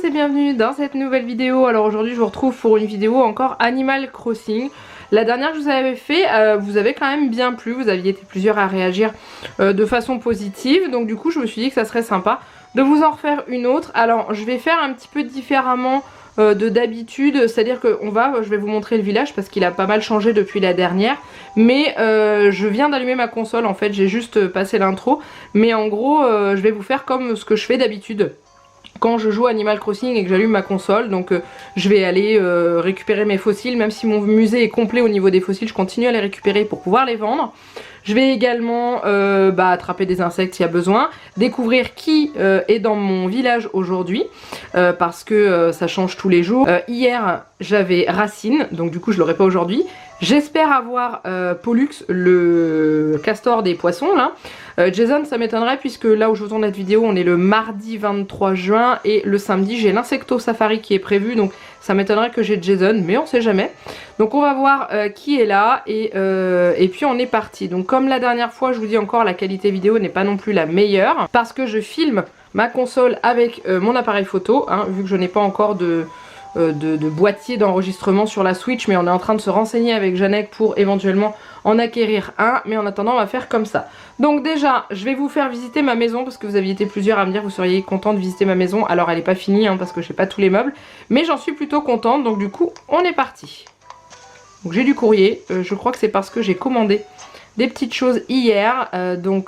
et bienvenue dans cette nouvelle vidéo. Alors aujourd'hui je vous retrouve pour une vidéo encore Animal Crossing. La dernière que je vous avais fait, vous avez quand même bien plu, vous aviez été plusieurs à réagir de façon positive. Donc du coup je me suis dit que ça serait sympa de vous en refaire une autre. Alors je vais faire un petit peu différemment de d'habitude, c'est-à-dire que je vais vous montrer le village parce qu'il a pas mal changé depuis la dernière. Mais je viens d'allumer ma console en fait, j'ai juste passé l'intro. Mais en gros je vais vous faire comme ce que je fais d'habitude quand je joue Animal Crossing et que j'allume ma console. Donc je vais aller récupérer mes fossiles, même si mon musée est complet au niveau des fossiles, je continue à les récupérer pour pouvoir les vendre. Je vais également attraper des insectes s'il y a besoin, découvrir qui est dans mon village aujourd'hui, parce que ça change tous les jours. Hier j'avais Racine, donc du coup je l'aurai pas aujourd'hui. J'espère avoir Pollux, le castor des poissons là. Jason ça m'étonnerait puisque là où je vous tourne cette vidéo on est le mardi 23 juin et le samedi j'ai l'insecto safari qui est prévu, donc ça m'étonnerait que j'ai Jason, mais on sait jamais. Donc on va voir qui est là et puis on est parti. Donc comme la dernière fois je vous dis encore, la qualité vidéo n'est pas non plus la meilleure parce que je filme ma console avec mon appareil photo, hein, vu que je n'ai pas encore de boîtier d'enregistrement sur la Switch, mais on est en train de se renseigner avec Janek pour éventuellement en acquérir un, mais en attendant on va faire comme ça. Donc déjà je vais vous faire visiter ma maison parce que vous aviez été plusieurs à me dire vous seriez content de visiter ma maison. Alors elle n'est pas finie hein, parce que j'ai pas tous les meubles, mais j'en suis plutôt contente, donc du coup on est parti. Donc j'ai du courrier, je crois que c'est parce que j'ai commandé des petites choses hier,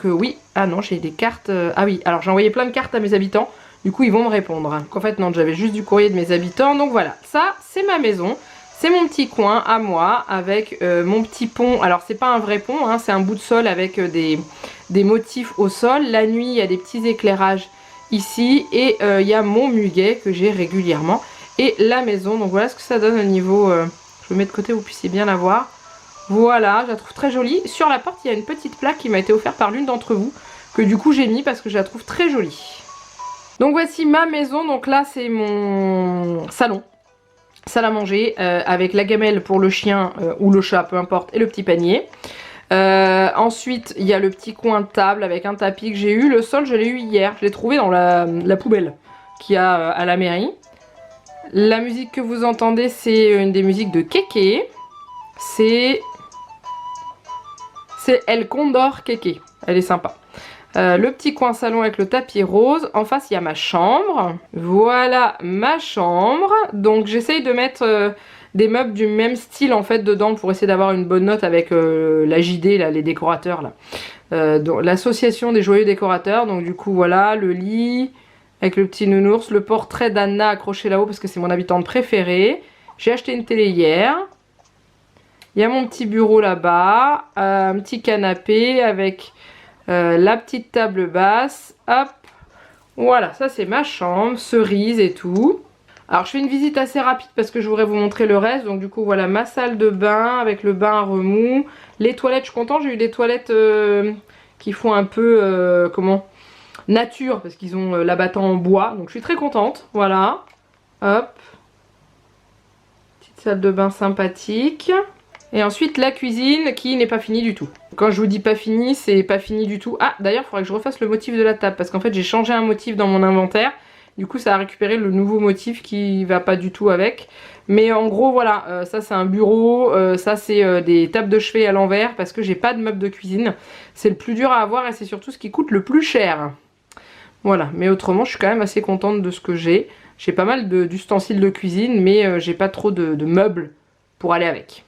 oui, ah non j'ai des cartes, ah oui, alors j'ai envoyé plein de cartes à mes habitants. Du coup ils vont me répondre. Donc en fait non, j'avais juste du courrier de mes habitants. Donc voilà, ça c'est ma maison. C'est mon petit coin à moi avec mon petit pont. Alors c'est pas un vrai pont, hein, c'est un bout de sol avec des motifs au sol. La nuit il y a des petits éclairages ici. Et il y a mon muguet que j'ai régulièrement. Et la maison, donc voilà ce que ça donne au niveau... je me mets de côté, vous puissiez bien la voir. Voilà, je la trouve très jolie. Sur la porte il y a une petite plaque qui m'a été offerte par l'une d'entre vous. Que du coup j'ai mis parce que je la trouve très jolie. Donc voici ma maison, donc là c'est mon salon, salle à manger, avec la gamelle pour le chien ou le chat, peu importe, et le petit panier. Ensuite il y a le petit coin de table avec un tapis que j'ai eu, le sol je l'ai eu hier, je l'ai trouvé dans la poubelle qu'il y a à la mairie. La musique que vous entendez c'est une des musiques de Kéké, c'est El Condor Kéké, elle est sympa. Le petit coin salon avec le tapis rose. En face il y a ma chambre. Voilà ma chambre. Donc j'essaye de mettre des meubles du même style en fait dedans pour essayer d'avoir une bonne note avec la JD là, les décorateurs là. L'association des joyeux décorateurs. Donc du coup voilà le lit avec le petit nounours, le portrait d'Anna accroché là-haut parce que c'est mon habitante préférée. J'ai acheté une télé hier. Il y a mon petit bureau là-bas, un petit canapé avec la petite table basse, hop, voilà, ça c'est ma chambre, cerise et tout. Alors je fais une visite assez rapide parce que je voudrais vous montrer le reste. Donc du coup voilà ma salle de bain avec le bain à remous. Les toilettes, je suis contente, j'ai eu des toilettes qui font un peu, nature, parce qu'ils ont l'abattant en bois. Donc je suis très contente, voilà, hop. Petite salle de bain sympathique. Et ensuite la cuisine qui n'est pas finie du tout. Quand je vous dis pas fini, c'est pas fini du tout. Ah d'ailleurs il faudrait que je refasse le motif de la table parce qu'en fait j'ai changé un motif dans mon inventaire. Du coup ça a récupéré le nouveau motif qui va pas du tout avec. Mais en gros voilà, ça c'est un bureau, ça c'est des tables de chevet à l'envers parce que j'ai pas de meubles de cuisine. C'est le plus dur à avoir et c'est surtout ce qui coûte le plus cher. Voilà, mais autrement je suis quand même assez contente de ce que j'ai. J'ai pas mal d'ustensiles de cuisine mais j'ai pas trop de meubles pour aller avec.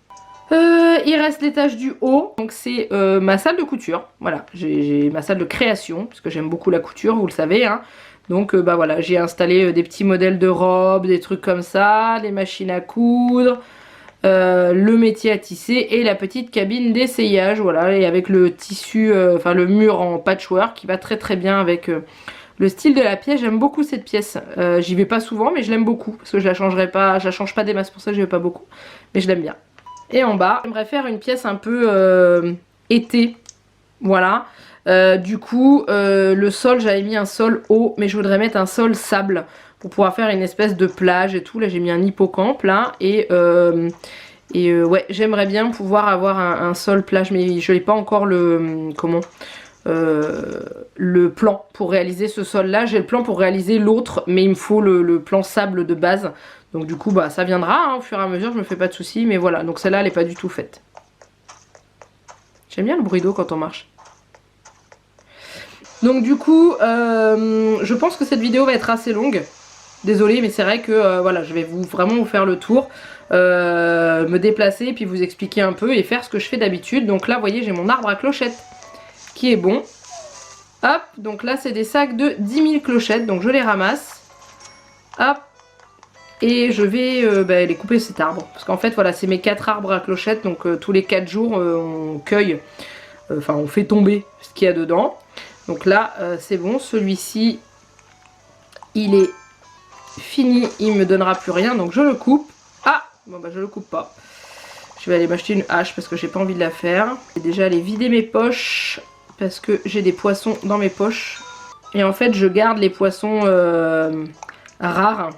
Il reste l'étage du haut, donc c'est ma salle de couture, voilà, j'ai ma salle de création, parce que j'aime beaucoup la couture, vous le savez, hein. Donc voilà, j'ai installé des petits modèles de robes, des trucs comme ça, les machines à coudre, le métier à tisser et la petite cabine d'essayage, voilà, et avec le tissu, le mur en patchwork qui va très très bien avec le style de la pièce. J'aime beaucoup cette pièce, j'y vais pas souvent mais je l'aime beaucoup, parce que je la changerai pas, je la change pas des masses, pour ça j'y vais pas beaucoup, mais je l'aime bien. Et en bas, j'aimerais faire une pièce un peu été, voilà. Du coup, le sol, j'avais mis un sol haut, mais je voudrais mettre un sol sable pour pouvoir faire une espèce de plage et tout. Là, j'ai mis un hippocampe, là, et ouais, j'aimerais bien pouvoir avoir un sol plage, mais je n'ai pas encore le plan pour réaliser ce sol là. J'ai le plan pour réaliser l'autre, mais il me faut le plan sable de base. Donc du coup bah ça viendra hein, au fur et à mesure, je me fais pas de soucis. Mais voilà, donc celle-là elle est pas du tout faite. J'aime bien le bruit d'eau quand on marche. Donc du coup je pense que cette vidéo va être assez longue. Désolée, mais c'est vrai que voilà, je vais vraiment vous faire le tour, me déplacer et puis vous expliquer un peu et faire ce que je fais d'habitude. Donc là vous voyez, j'ai mon arbre à clochettes qui est bon. Hop, donc là c'est des sacs de 10 000 clochettes, donc je les ramasse. Hop, et je vais les couper cet arbre. Parce qu'en fait voilà, c'est mes 4 arbres à clochettes, donc tous les 4 jours on cueille, enfin on fait tomber ce qu'il y a dedans. Donc là c'est bon, celui-ci il est fini, il me donnera plus rien, donc je le coupe. Ah, bon bah je le coupe pas. Je vais aller m'acheter une hache parce que j'ai pas envie de la faire. Je vais déjà aller vider mes poches parce que j'ai des poissons dans mes poches. Et en fait je garde les poissons rares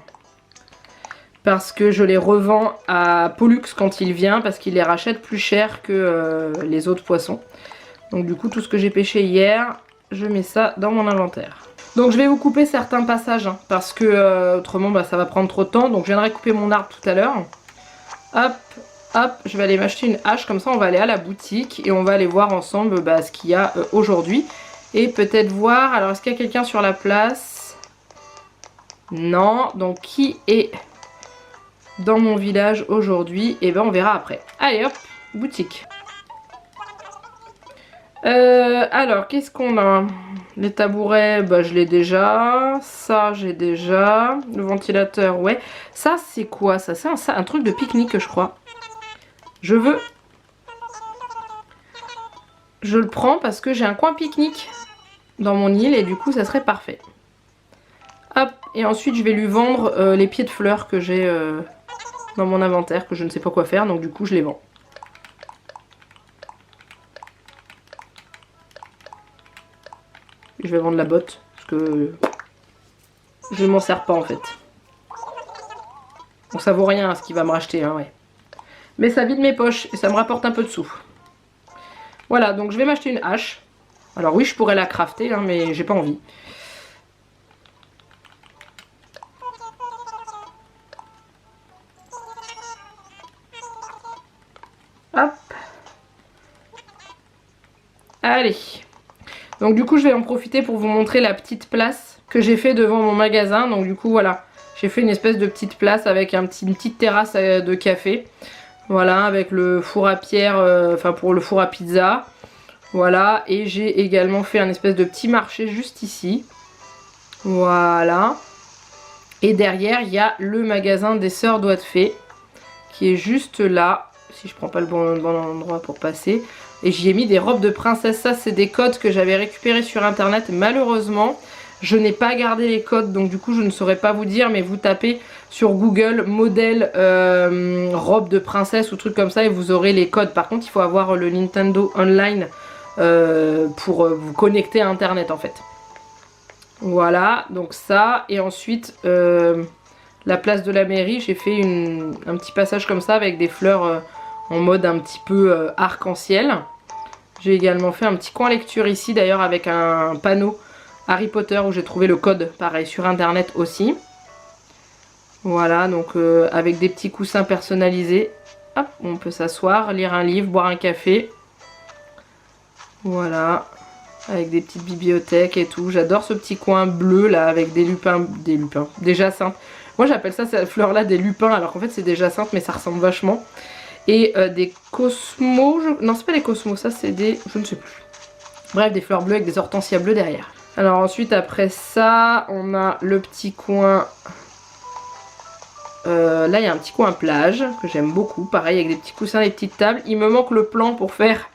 parce que je les revends à Pollux quand il vient, parce qu'il les rachète plus cher que les autres poissons. Donc du coup tout ce que j'ai pêché hier, je mets ça dans mon inventaire. Donc je vais vous couper certains passages hein, parce que autrement bah, ça va prendre trop de temps. Donc je viendrai couper mon arbre tout à l'heure. Hop, hop, je vais aller m'acheter une hache, comme ça on va aller à la boutique et on va aller voir ensemble bah, ce qu'il y a aujourd'hui. Et peut-être voir, alors est-ce qu'il y a quelqu'un sur la place? Non, donc qui est dans mon village aujourd'hui? Et ben on verra après. Allez hop, boutique. Alors qu'est-ce qu'on a? Les tabourets, bah je l'ai déjà. Ça j'ai déjà. Le ventilateur, ouais. Ça c'est quoi ça? C'est un truc de pique-nique je crois. Je le prends parce que j'ai un coin pique-nique dans mon île et du coup ça serait parfait. Hop, et ensuite je vais lui vendre les pieds de fleurs que j'ai dans mon inventaire, que je ne sais pas quoi faire, donc du coup je les vends. Je vais vendre la botte parce que je m'en sers pas en fait. Donc ça vaut rien ce qu'il va me racheter, hein, ouais. Mais ça vide mes poches et ça me rapporte un peu de sous. Voilà, donc je vais m'acheter une hache. Alors oui, je pourrais la crafter, hein, mais j'ai pas envie. Hop. Allez. Donc du coup je vais en profiter pour vous montrer la petite place que j'ai fait devant mon magasin. Donc du coup voilà, j'ai fait une espèce de petite place avec une petite terrasse de café. Voilà, avec le four à pierre, enfin pour le four à pizza. Voilà, et j'ai également fait un espèce de petit marché juste ici. Voilà. Et derrière il y a le magasin des Sœurs Doigts de Fée qui est juste là. Si je prends pas le bon endroit pour passer. Et j'y ai mis des robes de princesse. Ça c'est des codes que j'avais récupérés sur internet. Malheureusement je n'ai pas gardé les codes, donc du coup je ne saurais pas vous dire. Mais vous tapez sur Google modèle robe de princesse ou truc comme ça et vous aurez les codes. Par contre il faut avoir le Nintendo Online pour vous connecter à internet en fait. Voilà, donc ça. Et ensuite la place de la mairie, j'ai fait un petit passage comme ça avec des fleurs en mode un petit peu arc-en-ciel. J'ai également fait un petit coin lecture ici d'ailleurs avec un panneau Harry Potter où j'ai trouvé le code pareil sur internet aussi. Voilà, donc avec des petits coussins personnalisés. Hop, on peut s'asseoir, lire un livre, boire un café. Voilà, avec des petites bibliothèques et tout. J'adore ce petit coin bleu là avec des lupins, des jacinthes. Moi j'appelle ça cette fleur là des lupins alors qu'en fait c'est des jacinthes mais ça ressemble vachement. Et des cosmos, non c'est pas des cosmos, ça c'est des, je ne sais plus. Bref, des fleurs bleues avec des hortensias bleues derrière. Alors ensuite après ça, on a le petit coin, là il y a un petit coin plage que j'aime beaucoup, pareil avec des petits coussins, des petites tables. Il me manque le plan pour faire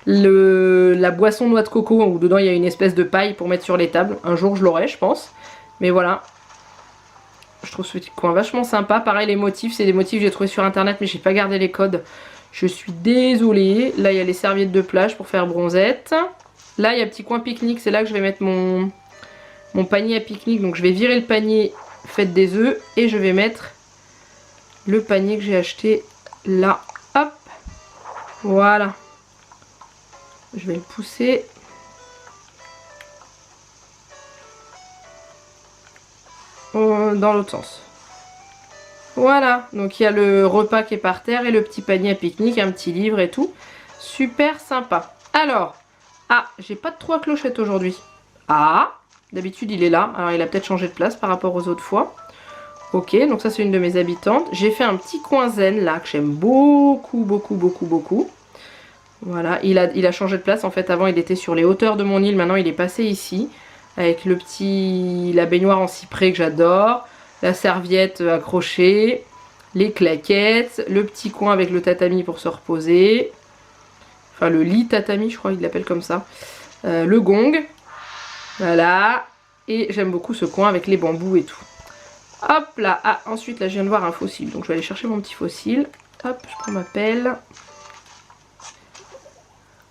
la boisson noix de coco où dedans il y a une espèce de paille pour mettre sur les tables. Un jour je l'aurai je pense, mais voilà. Je trouve ce petit coin vachement sympa. Pareil les motifs, c'est des motifs que j'ai trouvé sur internet mais j'ai pas gardé les codes. Je suis désolée. Là il y a les serviettes de plage pour faire bronzette. Là il y a un petit coin pique-nique, c'est là que je vais mettre mon panier à pique-nique. Donc je vais virer le panier faites des œufs et je vais mettre le panier que j'ai acheté là. Hop. Voilà. Je vais le pousser. dans l'autre sens. Voilà, donc il y a le repas qui est par terre et le petit panier à pique-nique, un petit livre et tout. Super sympa. Alors, ah, j'ai pas de 3 clochettes aujourd'hui. Ah, d'habitude il est là, alors il a peut-être changé de place par rapport aux autres fois. Ok, donc ça c'est une de mes habitantes. J'ai fait un petit coin zen là que j'aime beaucoup, beaucoup, beaucoup, beaucoup. Voilà, il a changé de place. En fait, avant il était sur les hauteurs de mon île, maintenant il est passé ici. Avec la baignoire en cyprès que j'adore. La serviette accrochée, les claquettes, le petit coin avec le tatami pour se reposer. Enfin, le lit tatami, je crois qu'il l'appelle comme ça. Le gong. Voilà. Et j'aime beaucoup ce coin avec les bambous et tout. Hop là. Ah, ensuite, là, je viens de voir un fossile. Donc, je vais aller chercher mon petit fossile. Hop, je prends ma pelle.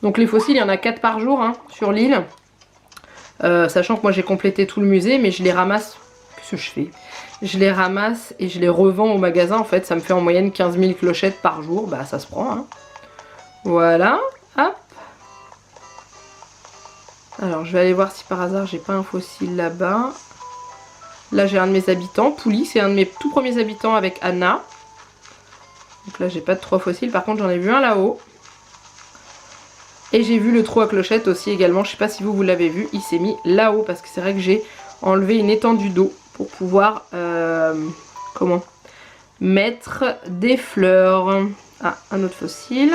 Donc, les fossiles, il y en a 4 par jour hein, sur l'île. Sachant que moi, j'ai complété tout le musée, mais je les ramasse. Qu'est-ce que je fais ? Je les ramasse et je les revends au magasin. En fait, ça me fait en moyenne 15 000 clochettes par jour. Bah, ça se prend. Hein. Voilà. Hop. Alors, je vais aller voir si par hasard, j'ai pas un fossile là-bas. Là, j'ai un de mes habitants. Pouli, c'est un de mes tout premiers habitants avec Anna. Donc là, j'ai pas de 3 fossiles. Par contre, j'en ai vu un là-haut. Et j'ai vu le trou à clochettes aussi également. Je sais pas si vous l'avez vu. Il s'est mis là-haut parce que c'est vrai que j'ai enlevé une étendue d'eau pour pouvoir mettre des fleurs. Ah, un autre fossile.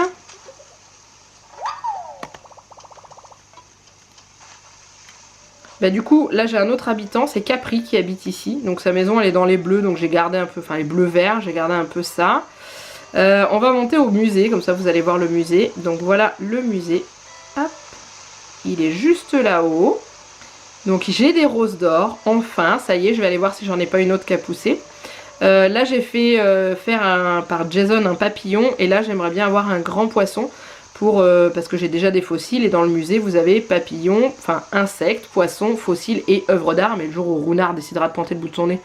Bah du coup, là j'ai un autre habitant, c'est Capri qui habite ici. Donc sa maison elle est dans les bleus, donc j'ai gardé un peu, enfin les bleus verts, j'ai gardé un peu ça. On va monter au musée, comme ça vous allez voir le musée. Donc voilà le musée. Hop. Il est juste là-haut. Donc j'ai des roses d'or, enfin, ça y est, je vais aller voir si j'en ai pas une autre qui a poussé. Là j'ai fait faire par Jason un papillon et là j'aimerais bien avoir un grand poisson parce que j'ai déjà des fossiles et dans le musée vous avez papillon, enfin insectes, poissons, fossiles et œuvres d'art. Mais le jour où Runard décidera de planter le bout de son nez,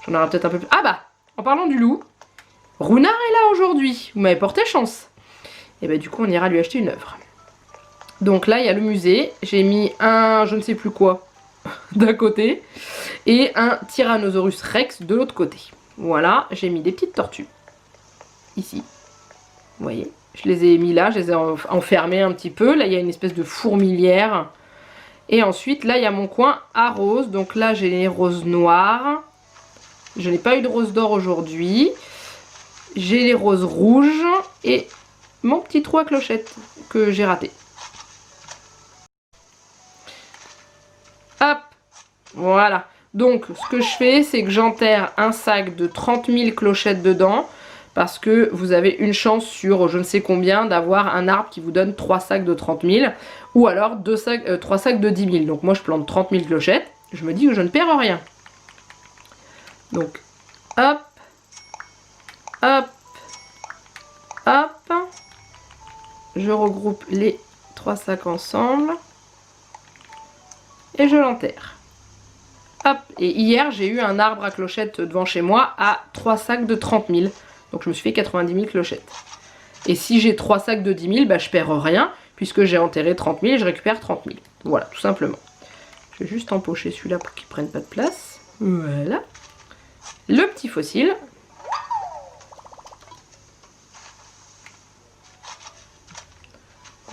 j'en aurai peut-être un peu plus. Ah bah, en parlant du loup, Runard est là aujourd'hui, vous m'avez porté chance. Et bah du coup on ira lui acheter une œuvre. Donc là il y a le musée, j'ai mis un je ne sais plus quoi d'un côté et un Tyrannosaurus Rex de l'autre côté. Voilà, j'ai mis des petites tortues ici, vous voyez, je les ai mis là, je les ai enfermées un petit peu. Là il y a une espèce de fourmilière et ensuite là il y a mon coin à rose. Donc là j'ai les roses noires, je n'ai pas eu de rose d'or aujourd'hui, j'ai les roses rouges et mon petit trou à clochette que j'ai raté. Hop, voilà. Donc ce que je fais, c'est que j'enterre un sac de 30 000 clochettes dedans. Parce que vous avez une chance sur je ne sais combien d'avoir un arbre qui vous donne 3 sacs de 30 000. Ou alors 3 sacs de 10 000. Donc moi je plante 30 000 clochettes. Je me dis que je ne perds rien. Donc hop, hop, hop. Je regroupe les 3 sacs ensemble. Et je l'enterre. Hop, et hier j'ai eu un arbre à clochettes devant chez moi à 3 sacs de 30 000. Donc je me suis fait 90 000 clochettes. Et si j'ai 3 sacs de 10 000, bah je perds rien, puisque j'ai enterré 30 000 et je récupère 30 000. Voilà, tout simplement. Je vais juste empocher celui-là pour qu'il ne prenne pas de place. Voilà. Le petit fossile.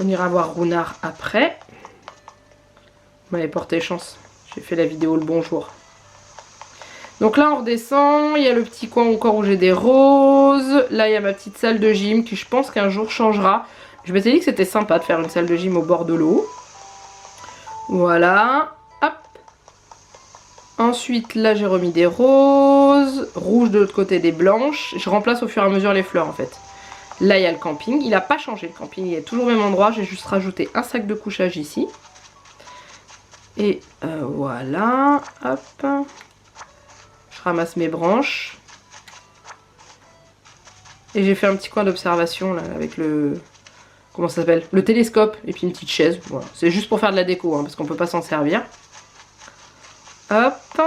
On ira voir Runard après. Vous m'avez porté chance. J'ai fait la vidéo le bonjour. Donc là on redescend, il y a le petit coin encore où j'ai des roses. Là il y a ma petite salle de gym qui je pense qu'un jour changera. Je m'étais dit que c'était sympa de faire une salle de gym au bord de l'eau. Voilà, hop. Ensuite là j'ai remis des roses, rouges de l'autre côté, des blanches. Je remplace au fur et à mesure les fleurs en fait. Là il y a le camping, il n'a pas changé le camping, il est toujours au même endroit. J'ai juste rajouté un sac de couchage ici. Et voilà, hop. Je ramasse mes branches. Et j'ai fait un petit coin d'observation là avec le... Comment ça s'appelle? Le télescope et puis une petite chaise. Voilà. C'est juste pour faire de la déco hein, parce qu'on peut pas s'en servir. Hop.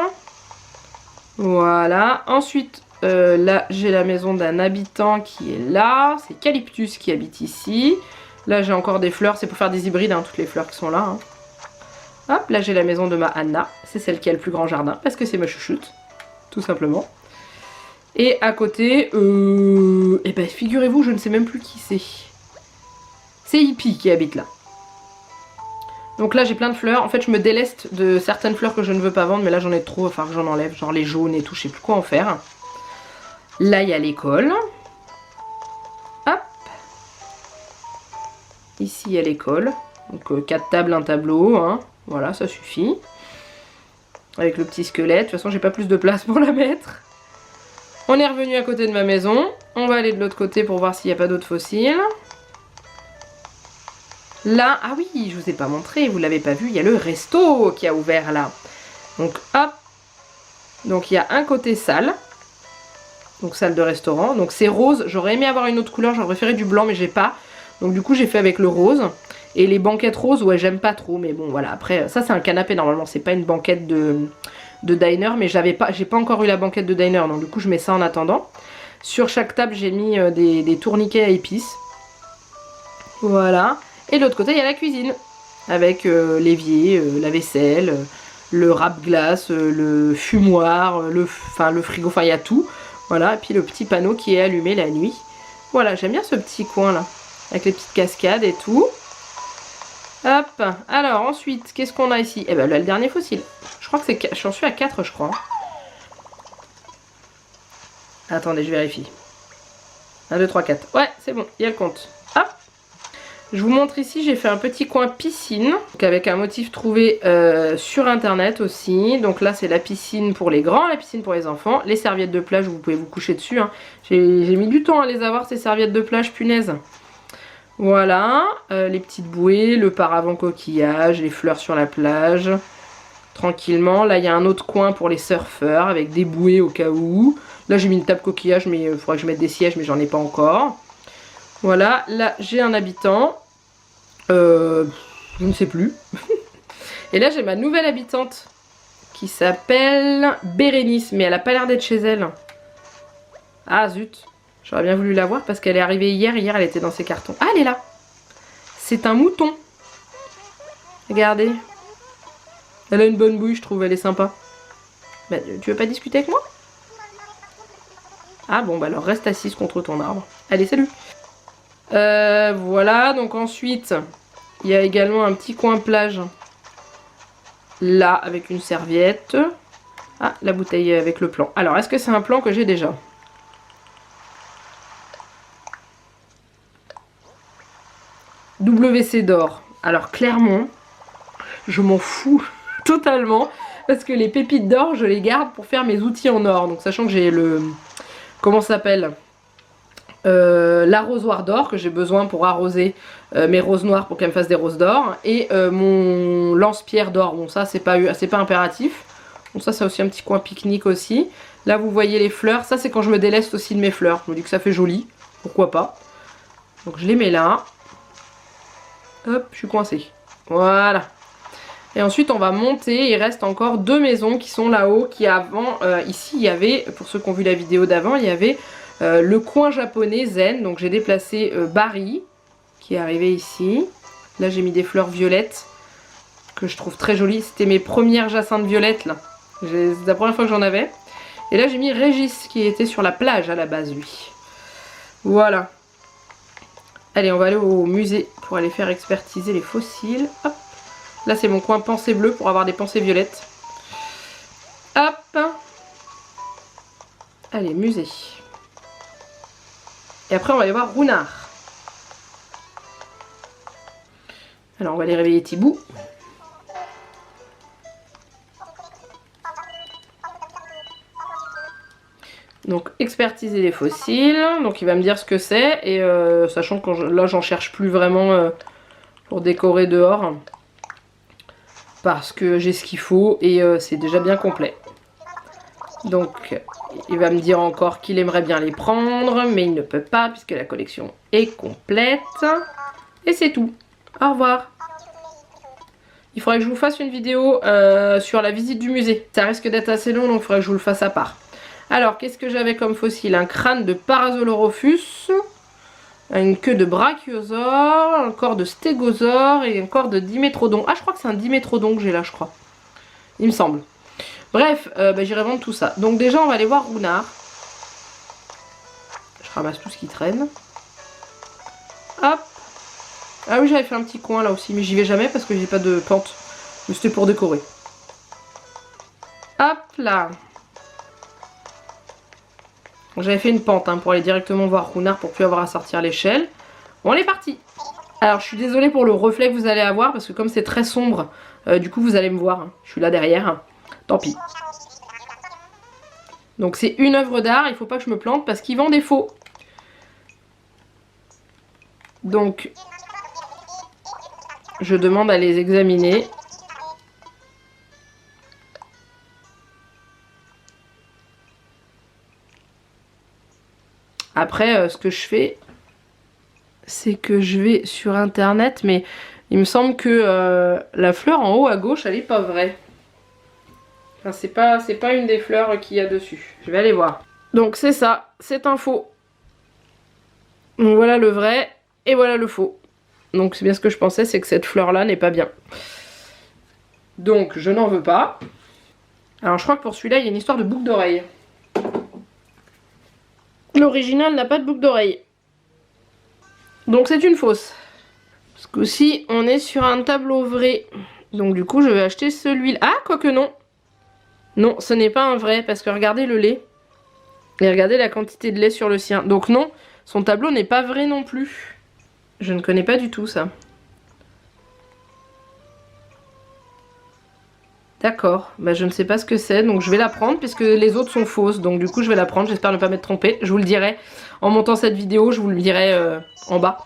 Voilà. Ensuite, là j'ai la maison d'un habitant qui est là. C'est Calyptus qui habite ici. Là j'ai encore des fleurs. C'est pour faire des hybrides, hein, toutes les fleurs qui sont là. Hein. Hop, là j'ai la maison de ma Anna. C'est celle qui a le plus grand jardin parce que c'est ma chouchoute. tout simplement. Et à côté, eh ben figurez-vous, je ne sais même plus qui c'est. C'est Hippie qui habite là. Donc là j'ai plein de fleurs, en fait je me déleste de certaines fleurs que je ne veux pas vendre, mais là j'en ai trop, enfin j'en enlève, genre les jaunes et tout, je sais plus quoi en faire. Là il y a l'école. Hop. Ici il y a l'école, donc 4 tables, un tableau, hein. Voilà ça suffit. Avec le petit squelette, de toute façon j'ai pas plus de place pour la mettre. On est revenu à côté de ma maison, on va aller de l'autre côté pour voir s'il n'y a pas d'autres fossiles. Là, ah oui, je vous ai pas montré, vous l'avez pas vu, il y a le resto qui a ouvert là. Donc hop, donc il y a un côté salle, donc salle de restaurant, donc c'est rose, j'aurais aimé avoir une autre couleur, j'aurais préféré du blanc mais j'ai pas. Donc du coup j'ai fait avec le rose, et les banquettes roses, ouais j'aime pas trop, mais bon voilà, après ça c'est un canapé normalement, c'est pas une banquette de diner, mais j'ai pas encore eu la banquette de diner, donc du coup je mets ça en attendant. Sur chaque table j'ai mis des tourniquets à épices, voilà. Et de l'autre côté, il y a la cuisine, avec l'évier, la vaisselle, le râpe-glace, le fumoir, le frigo, enfin il y a tout. Voilà, et puis le petit panneau qui est allumé la nuit. Voilà, j'aime bien ce petit coin là, avec les petites cascades et tout. Hop, alors ensuite, qu'est-ce qu'on a ici? Eh ben là, le dernier fossile. Je crois que c'est... J'en suis à 4, je crois. Attendez, je vérifie. 1, 2, 3, 4. Ouais, c'est bon, il y a le compte. Hop. Je vous montre ici, j'ai fait un petit coin piscine, donc avec un motif trouvé sur internet aussi. Donc là c'est la piscine pour les grands, la piscine pour les enfants. Les serviettes de plage, vous pouvez vous coucher dessus, hein. J'ai mis du temps à les avoir ces serviettes de plage, punaise. Voilà, les petites bouées, le paravent coquillage, les fleurs sur la plage. Tranquillement, là il y a un autre coin pour les surfeurs avec des bouées au cas où. Là j'ai mis une table coquillage, mais il faudrait que je mette des sièges, mais j'en ai pas encore. Voilà, là j'ai un habitant, je ne sais plus. Et là j'ai ma nouvelle habitante qui s'appelle Bérénice, mais elle a pas l'air d'être chez elle. Ah zut, j'aurais bien voulu la voir parce qu'elle est arrivée hier elle était dans ses cartons. Ah elle est là, c'est un mouton. Regardez, elle a une bonne bouille je trouve, elle est sympa. Bah, tu veux pas discuter avec moi? Ah bon bah alors reste assise contre ton arbre. Allez salut. Voilà, donc ensuite il y a également un petit coin plage là avec une serviette. Ah, la bouteille avec le plan. Alors est-ce que c'est un plan que j'ai déjà? WC d'or. Alors clairement je m'en fous totalement parce que les pépites d'or je les garde pour faire mes outils en or. Donc sachant que j'ai le... comment ça s'appelle, l'arrosoir d'or que j'ai besoin pour arroser mes roses noires pour qu'elles me fassent des roses d'or, et mon lance-pierre d'or. Bon ça c'est pas impératif. Bon ça c'est aussi un petit coin pique-nique aussi. Là vous voyez les fleurs, ça c'est quand je me déleste aussi de mes fleurs. Je me dis que ça fait joli, pourquoi pas. Donc je les mets là. Hop, je suis coincée. Voilà. Et ensuite on va monter, il reste encore 2 maisons qui sont là-haut, qui avant, ici il y avait, pour ceux qui ont vu la vidéo d'avant, il y avait le coin japonais zen, donc j'ai déplacé Barry, qui est arrivé ici. Là j'ai mis des fleurs violettes, que je trouve très jolies, c'était mes premières jacinthes violettes là, c'est la première fois que j'en avais. Et là j'ai mis Régis, qui était sur la plage à la base lui. Voilà. Allez on va aller au musée pour aller faire expertiser les fossiles. Hop. Là c'est mon coin pensée bleue pour avoir des pensées violettes. Hop. Allez, musée. Et après on va aller voir Runard. Alors on va aller réveiller Thibou. Donc expertiser les fossiles. Donc il va me dire ce que c'est. Et sachant que là j'en cherche plus vraiment pour décorer dehors. Parce que j'ai ce qu'il faut et c'est déjà bien complet. Donc il va me dire encore qu'il aimerait bien les prendre, mais il ne peut pas puisque la collection est complète. Et c'est tout. Au revoir. Il faudrait que je vous fasse une vidéo sur la visite du musée. Ça risque d'être assez long, donc il faudrait que je vous le fasse à part. Alors, qu'est-ce que j'avais comme fossile? Un crâne de Parasaurolophus, une queue de Brachiosaure, un corps de Stégosaure et un corps de Dimétrodon. Ah, je crois que c'est un Dimétrodon que j'ai là, je crois. Il me semble. Bref, j'irai vendre tout ça. Donc déjà on va aller voir Runard. Je ramasse tout ce qui traîne. Hop. Ah oui, j'avais fait un petit coin là aussi, mais j'y vais jamais parce que j'ai pas de pente. Mais c'était pour décorer. Hop là. J'avais fait une pente hein, pour aller directement voir Runard pour plus avoir à sortir l'échelle. Bon, on est parti. Alors je suis désolée pour le reflet que vous allez avoir parce que comme c'est très sombre, du coup vous allez me voir. Hein. Je suis là derrière. Tant pis. Donc c'est une œuvre d'art, il faut pas que je me plante parce qu'ils vendent des faux. Donc je demande à les examiner. Après, ce que je fais, c'est que je vais sur internet, mais il me semble que la fleur en haut à gauche, elle est pas vraie. Enfin, c'est pas une des fleurs qu'il y a dessus. Je vais aller voir. Donc c'est ça, c'est un faux. Donc voilà le vrai et voilà le faux. Donc c'est bien ce que je pensais, c'est que cette fleur-là n'est pas bien. Donc je n'en veux pas. Alors je crois que pour celui-là, il y a une histoire de boucle d'oreille. L'original n'a pas de boucle d'oreille. Donc c'est une fausse. Parce qu'aussi, on est sur un tableau vrai. Donc du coup, je vais acheter celui-là. Ah, quoique non. Non, ce n'est pas un vrai, parce que regardez le lait. Et regardez la quantité de lait sur le sien. Donc non, son tableau n'est pas vrai non plus. Je ne connais pas du tout ça. D'accord, bah je ne sais pas ce que c'est, donc je vais la prendre puisque les autres sont fausses. Donc du coup je vais la prendre, j'espère ne pas m'être trompée. Je vous le dirai en montant cette vidéo, je vous le dirai en bas.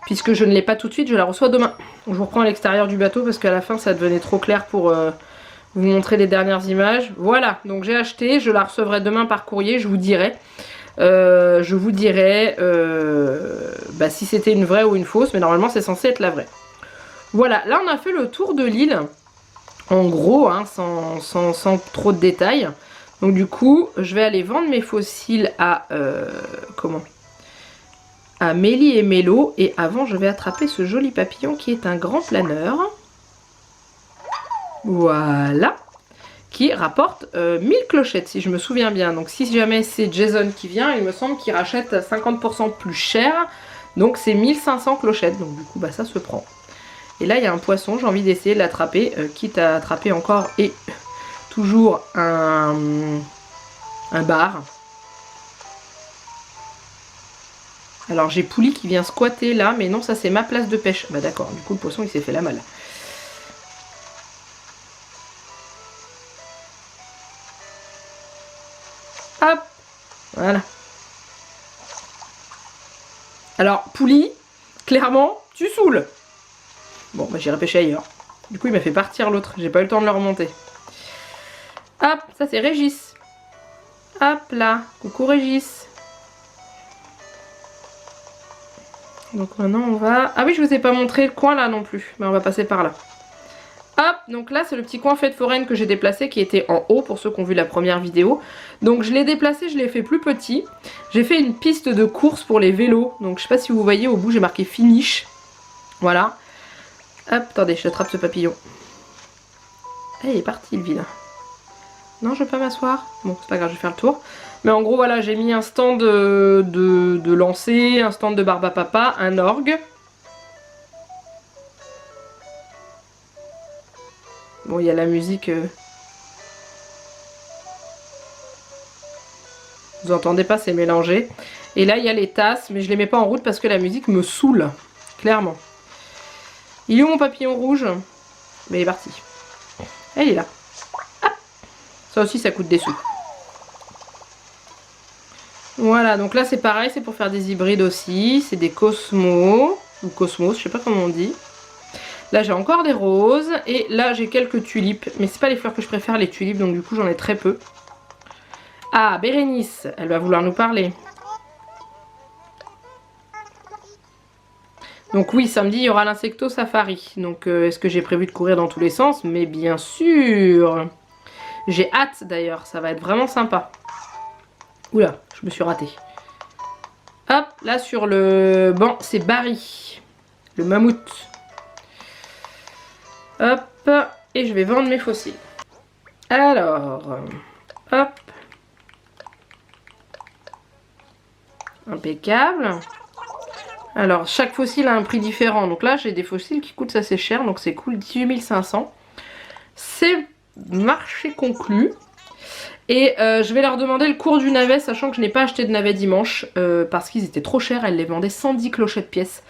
Puisque je ne l'ai pas tout de suite, je la reçois demain. Je vous reprends à l'extérieur du bateau parce qu'à la fin ça devenait trop clair pour vous montrer les dernières images. Voilà, donc j'ai acheté, je la recevrai demain par courrier, je vous dirai. Si c'était une vraie ou une fausse, mais normalement c'est censé être la vraie. Voilà, là on a fait le tour de l'île. En gros, hein, sans trop de détails. Donc du coup, je vais aller vendre mes fossiles à... à Mélie et Mélo. Et avant, je vais attraper ce joli papillon qui est un grand planeur. Voilà. Qui rapporte 1000 clochettes, si je me souviens bien. Donc si jamais c'est Jason qui vient, il me semble qu'il rachète 50% plus cher. Donc c'est 1500 clochettes. Donc du coup, bah ça se prend. Et là, il y a un poisson, j'ai envie d'essayer de l'attraper, quitte à attraper encore et toujours un bar. Alors, j'ai Pouli qui vient squatter là, mais non, ça c'est ma place de pêche. Bah d'accord, du coup, le poisson, il s'est fait la malle. Hop, voilà. Alors, Pouli, clairement, tu saoules. Bon, bah j'irai pêcher ailleurs. Du coup, il m'a fait partir l'autre. J'ai pas eu le temps de le remonter. Hop, ça c'est Régis. Hop là, coucou Régis. Donc maintenant on va... Ah oui, je vous ai pas montré le coin là non plus. Mais on va passer par là. Hop, donc là c'est le petit coin fête foraine que j'ai déplacé qui était en haut pour ceux qui ont vu la première vidéo. Donc je l'ai déplacé, je l'ai fait plus petit. J'ai fait une piste de course pour les vélos. Donc je sais pas si vous voyez, au bout j'ai marqué finish. Voilà. Hop, attendez, j'attrape ce papillon. Ah, il est parti le vilain. Non, je veux pas m'asseoir. Bon, c'est pas grave, je vais faire le tour. Mais en gros, voilà, j'ai mis un stand de lancer, un stand de barbe à papa, un orgue. Bon, il y a la musique. Vous entendez pas, c'est mélangé. Et là, il y a les tasses, mais je les mets pas en route parce que la musique me saoule. Clairement. Il est où mon papillon rouge? Mais il est parti. Et il est là. Hop. Ça aussi, ça coûte des sous. Voilà, donc là c'est pareil, c'est pour faire des hybrides aussi. C'est des cosmos, ou cosmos, je sais pas comment on dit. Là j'ai encore des roses, et là j'ai quelques tulipes. Mais c'est pas les fleurs que je préfère, les tulipes, donc du coup j'en ai très peu. Ah, Bérénice, elle va vouloir nous parler. Donc oui, samedi il y aura l'insecto safari. Donc est-ce que j'ai prévu de courir dans tous les sens? Mais bien sûr. J'ai hâte d'ailleurs, ça va être vraiment sympa. Oula, je me suis ratée. Hop, là sur le banc, c'est Barry, le mammouth. Hop, et je vais vendre mes fossiles. Alors, hop. Impeccable. Alors, chaque fossile a un prix différent. Donc là, j'ai des fossiles qui coûtent assez cher. Donc c'est cool, 18 500. C'est marché conclu. Et je vais leur demander le cours du navet, sachant que je n'ai pas acheté de navet dimanche. Parce qu'ils étaient trop chers. Elle les vendait 110 clochettes pièces.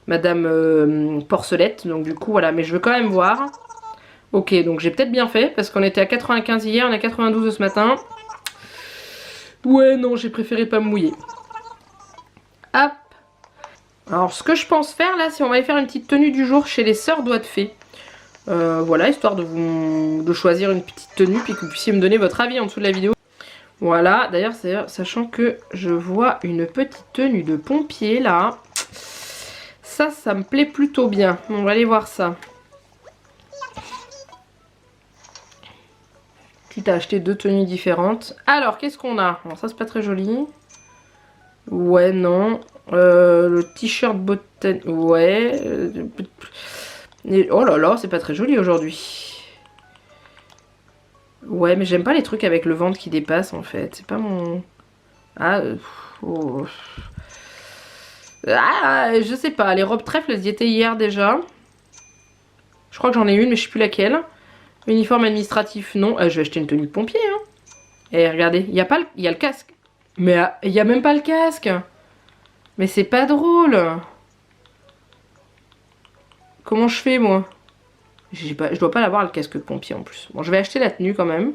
Madame Porcelette. Donc du coup, voilà. Mais je veux quand même voir. Ok, donc j'ai peut-être bien fait. Parce qu'on était à 95 hier. On est à 92 ce matin. Ouais, non, j'ai préféré pas me mouiller. Hop. Alors ce que je pense faire là, c'est on va aller faire une petite tenue du jour chez les sœurs Doigts de Fée. Voilà, histoire de choisir une petite tenue, puis que vous puissiez me donner votre avis en dessous de la vidéo. Voilà, d'ailleurs, sachant que je vois une petite tenue de pompier là. Ça me plaît plutôt bien. On va aller voir ça. Quitte à acheter deux tenues différentes. Alors, qu'est-ce qu'on a? Alors ça, c'est pas très joli. Ouais, non. Le t-shirt botanique. Ouais. Oh là là, c'est pas très joli aujourd'hui. Ouais, mais j'aime pas les trucs avec le ventre qui dépasse en fait. C'est pas mon... Ah, oh. Ah, je sais pas. Les robes trèfles, elles y étaient hier déjà. Je crois que j'en ai une, mais je sais plus laquelle. Uniforme administratif, non. Je vais acheter une tenue de pompier. Hein. Et regardez, il y a le casque. Mais il y a même pas le casque. Mais c'est pas drôle. Comment je fais, moi? Je dois pas l'avoir, le casque de pompier, en plus. Bon, je vais acheter la tenue, quand même.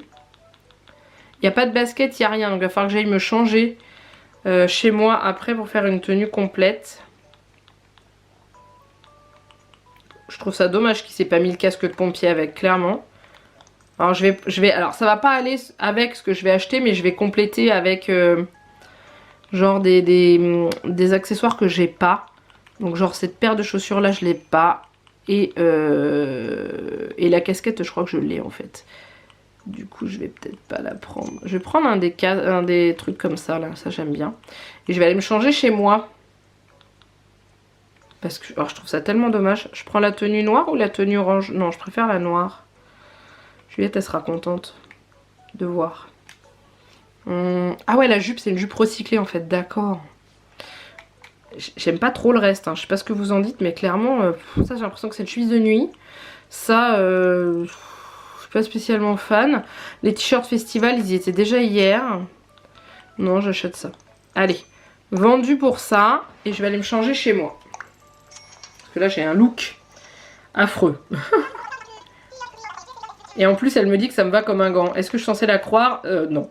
Il n'y a pas de basket, il n'y a rien. Donc, il va falloir que j'aille me changer chez moi, après, pour faire une tenue complète. Je trouve ça dommage qu'il s'est pas mis le casque de pompier avec, clairement. Alors, alors, ça va pas aller avec ce que je vais acheter, mais je vais compléter avec... genre des accessoires que j'ai pas. Donc, genre, cette paire de chaussures-là, je l'ai pas. Et la casquette, je crois que je l'ai en fait. Du coup, je vais peut-être pas la prendre. Je vais prendre un des trucs comme ça, là. Ça, j'aime bien. Et je vais aller me changer chez moi. Parce que alors, je trouve ça tellement dommage. Je prends la tenue noire ou la tenue orange? Non, je préfère la noire. Juliette, elle sera contente de voir. Ah ouais, la jupe, c'est une jupe recyclée en fait. D'accord. J'aime pas trop le reste, hein. Je sais pas ce que vous en dites, mais clairement, ça j'ai l'impression que c'est une chemise de nuit. Ça, je suis pas spécialement fan. Les t-shirts festival, ils y étaient déjà hier. Non, j'achète ça. Allez, vendu pour ça. Et je vais aller me changer chez moi. Parce que là, j'ai un look affreux. Et en plus, elle me dit que ça me va comme un gant. Est-ce que je suis censée la croire? Non.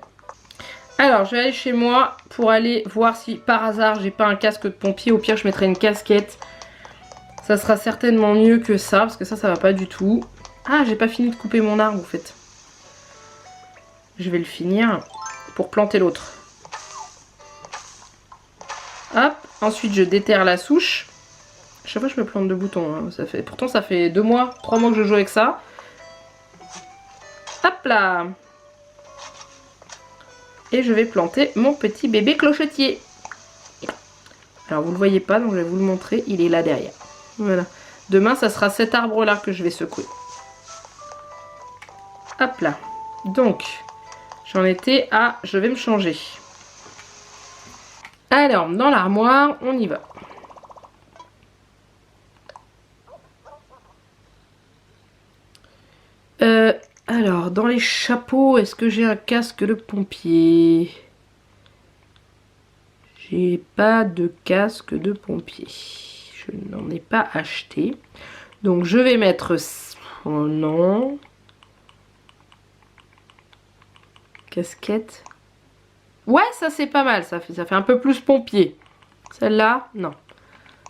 Alors, je vais aller chez moi pour aller voir si par hasard j'ai pas un casque de pompier. Au pire, je mettrai une casquette. Ça sera certainement mieux que ça, parce que ça va pas du tout. Ah, j'ai pas fini de couper mon arbre, en fait. Je vais le finir pour planter l'autre. Hop, ensuite je déterre la souche. Chaque fois, je me plante de boutons. Hein. Pourtant, ça fait 2 mois, 3 mois que je joue avec ça. Hop là! Et je vais planter mon petit bébé clochetier. Alors vous le voyez pas, donc je vais vous le montrer. Il est là derrière. Voilà. Demain, ça sera cet arbre-là que je vais secouer. Hop là. Donc, j'en étais à... Je vais me changer. Alors, dans l'armoire, on y va. Alors, dans les chapeaux, est-ce que j'ai un casque de pompier? J'ai pas de casque de pompier. Je n'en ai pas acheté. Donc, je vais mettre... Oh non. Casquette. Ouais, ça c'est pas mal. Ça fait un peu plus pompier. Celle-là, non.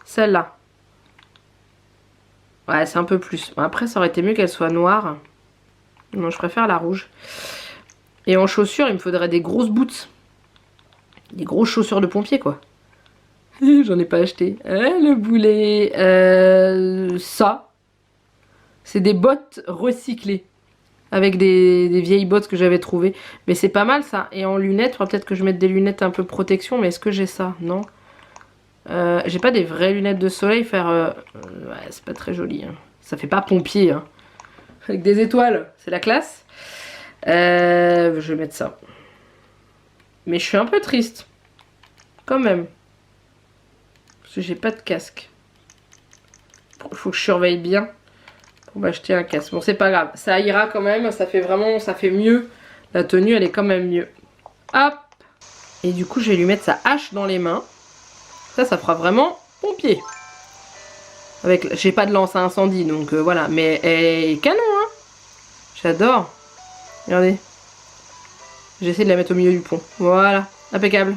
Celle-là. Ouais, c'est un peu plus. Après, ça aurait été mieux qu'elle soit noire. Non, je préfère la rouge. Et en chaussures, il me faudrait des grosses boots. Des grosses chaussures de pompier, quoi. J'en ai pas acheté. Le boulet. Ça. C'est des bottes recyclées. Avec des vieilles bottes que j'avais trouvées. Mais c'est pas mal, ça. Et en lunettes, peut-être que je mette des lunettes un peu protection. Mais est-ce que j'ai ça? Non. J'ai pas des vraies lunettes de soleil. Ouais, c'est pas très joli. Hein. Ça fait pas pompier, hein. Avec des étoiles, c'est la classe. Je vais mettre ça. Mais je suis un peu triste. Quand même. Parce que j'ai pas de casque. Il faut que je surveille bien pour m'acheter un casque. Bon, c'est pas grave. Ça ira quand même. Ça fait vraiment... Ça fait mieux. La tenue, elle est quand même mieux. Hop. Et du coup, je vais lui mettre sa hache dans les mains. Ça fera vraiment pompier. Avec... J'ai pas de lance à incendie, donc voilà. Mais elle est canon, hein. J'adore. Regardez. J'essaie de la mettre au milieu du pont. Voilà. Impeccable.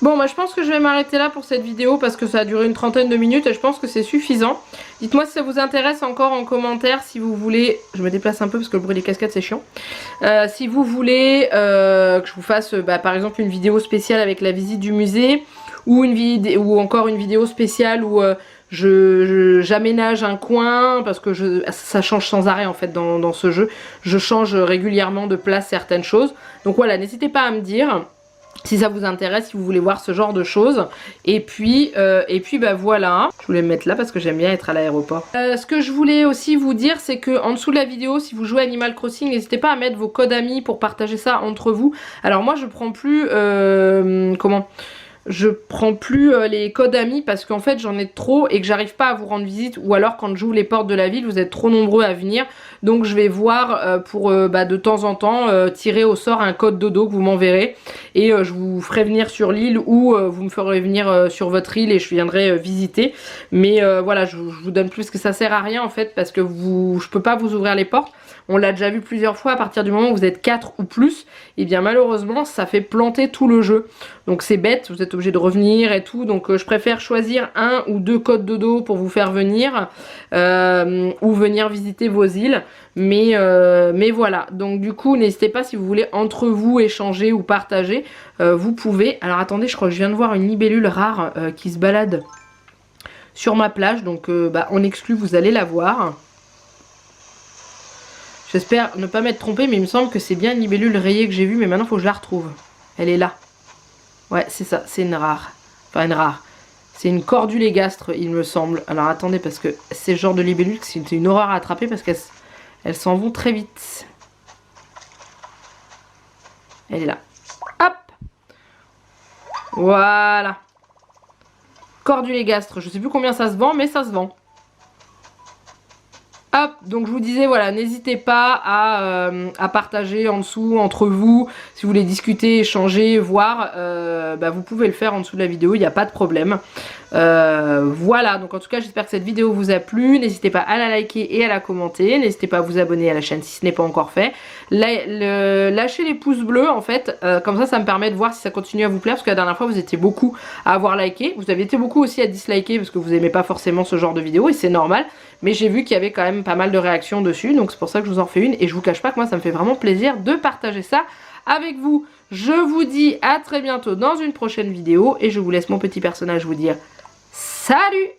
Bon, bah, je pense que je vais m'arrêter là pour cette vidéo parce que ça a duré une trentaine de minutes et je pense que c'est suffisant. Dites-moi si ça vous intéresse encore en commentaire, si vous voulez... Je me déplace un peu parce que le bruit des cascades c'est chiant. Si vous voulez que je vous fasse par exemple une vidéo spéciale avec la visite du musée ou, ou encore une vidéo spéciale où j'aménage un coin parce que ça change sans arrêt en fait dans ce jeu. Je change régulièrement de place certaines choses. Donc voilà, n'hésitez pas à me dire... si ça vous intéresse, si vous voulez voir ce genre de choses. Et puis bah voilà. Je voulais me mettre là parce que j'aime bien être à l'aéroport. Ce que je voulais aussi vous dire, c'est que en dessous de la vidéo, si vous jouez Animal Crossing, n'hésitez pas à mettre vos codes amis pour partager ça entre vous. Alors moi, je prends plus... je prends plus les codes amis parce qu'en fait j'en ai trop et que j'arrive pas à vous rendre visite, ou alors quand j'ouvre les portes de la ville vous êtes trop nombreux à venir, donc je vais voir pour de temps en temps tirer au sort un code dodo que vous m'enverrez et je vous ferai venir sur l'île ou vous me ferez venir sur votre île et je viendrai visiter, mais voilà, je vous donne plus, que ça sert à rien en fait parce que je peux pas vous ouvrir les portes. On l'a déjà vu plusieurs fois, à partir du moment où vous êtes 4 ou plus, et bien malheureusement ça fait planter tout le jeu. Donc c'est bête, vous êtes obligé de revenir et tout. Donc je préfère choisir 1 ou 2 codes dodo pour vous faire venir ou venir visiter vos îles. Mais voilà, donc du coup n'hésitez pas si vous voulez entre vous échanger ou partager, vous pouvez. Alors attendez, je crois que je viens de voir une libellule rare qui se balade sur ma plage. Donc en exclu vous allez la voir. J'espère ne pas m'être trompée, mais il me semble que c'est bien une libellule rayée que j'ai vue, mais maintenant il faut que je la retrouve. Elle est là. Ouais, c'est ça, c'est une rare. Enfin, une rare. C'est une cordulégastre, il me semble. Alors attendez, parce que c'est le genre de libellule que c'est une horreur à attraper parce qu'elles s'en vont très vite. Elle est là. Hop! Voilà. Cordulégastre, je sais plus combien ça se vend, mais ça se vend. Hop, donc je vous disais, voilà, n'hésitez pas à partager en dessous entre vous, si vous voulez discuter, échanger, voir, vous pouvez le faire en dessous de la vidéo, il n'y a pas de problème. Voilà, donc en tout cas j'espère que cette vidéo vous a plu, n'hésitez pas à la liker et à la commenter, n'hésitez pas à vous abonner à la chaîne si ce n'est pas encore fait, lâchez les pouces bleus en fait, comme ça me permet de voir si ça continue à vous plaire, parce que la dernière fois vous étiez beaucoup à avoir liké, vous avez été beaucoup aussi à disliker parce que vous n'aimez pas forcément ce genre de vidéo et c'est normal, mais j'ai vu qu'il y avait quand même pas mal de réactions dessus, donc c'est pour ça que je vous en refais une, et je vous cache pas que moi ça me fait vraiment plaisir de partager ça avec vous. Je vous dis à très bientôt dans une prochaine vidéo, et je vous laisse mon petit personnage vous dire salut!